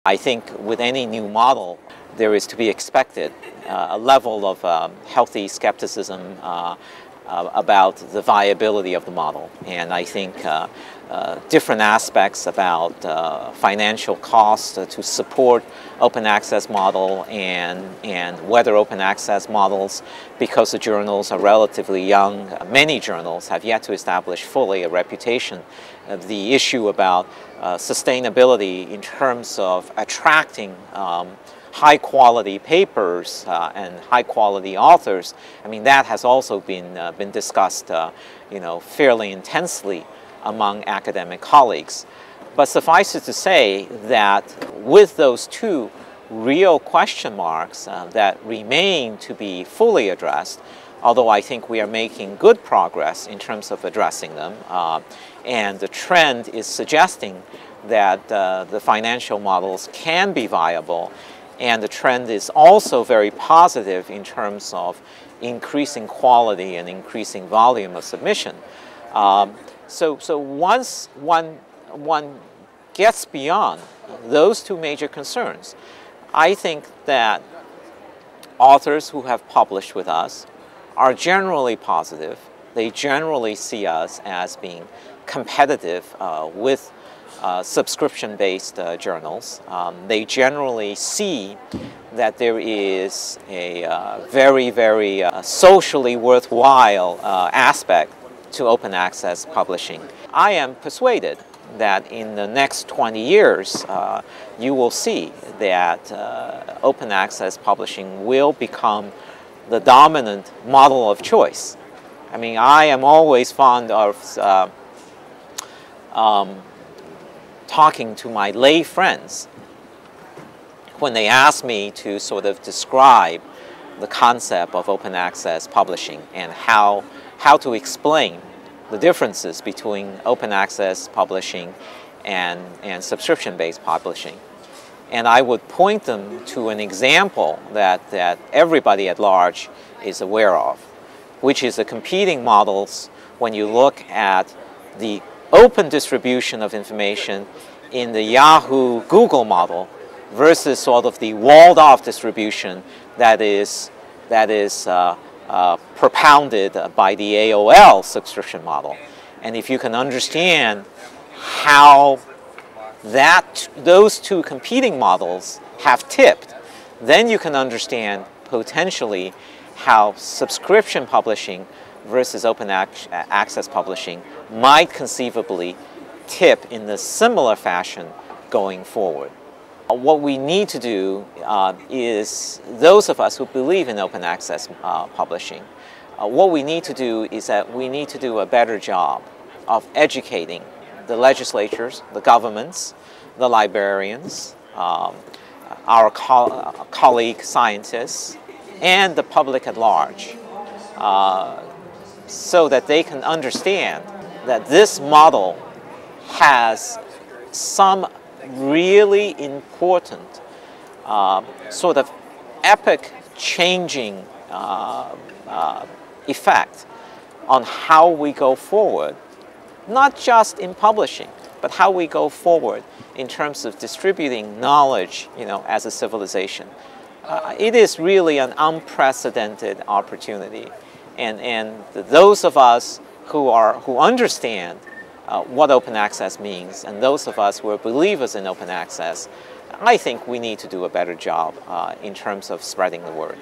I think with any new model, there is to be expected a level of healthy skepticism about the viability of the model. And I think different aspects about financial costs to support open access model and whether open access models, because the journals are relatively young, many journals have yet to establish fully a reputation. The issue about sustainability in terms of attracting high-quality papers and high-quality authors, I mean, that has also been discussed, fairly intensely among academic colleagues. But suffice it to say that with those two real question marks that remain to be fully addressed, although I think we are making good progress in terms of addressing them, and the trend is suggesting that the financial models can be viable, and the trend is also very positive in terms of increasing quality and increasing volume of submission. So once one gets beyond those two major concerns, I think that authors who have published with us are generally positive. They generally see us as being competitive with subscription-based journals. They generally see that there is a very, very socially worthwhile aspect to open access publishing. I am persuaded that in the next 20 years, you will see that open access publishing will become the dominant model of choice. I mean, I am always fond of talking to my lay friends when they ask me to sort of describe the concept of open access publishing and how to explain the differences between open access publishing and subscription-based publishing. And I would point them to an example that everybody at large is aware of, which is the competing models when you look at the open distribution of information in the Yahoo Google model versus sort of the walled-off distribution that is propounded by the AOL subscription model. And if you can understand how those two competing models have tipped, then you can understand potentially how subscription publishing versus open access publishing might conceivably tip in a similar fashion going forward. What we need to do is, those of us who believe in open access publishing, what we need to do is that we need to do a better job of educating the legislatures, the governments, the librarians, our colleague scientists, and the public at large, so that they can understand that this model has some really important sort of epoch-changing effect on how we go forward, not just in publishing, but how we go forward in terms of distributing knowledge, as a civilization. It is really an unprecedented opportunity, and those of us who understand what open access means, and those of us who are believers in open access, I think we need to do a better job in terms of spreading the word.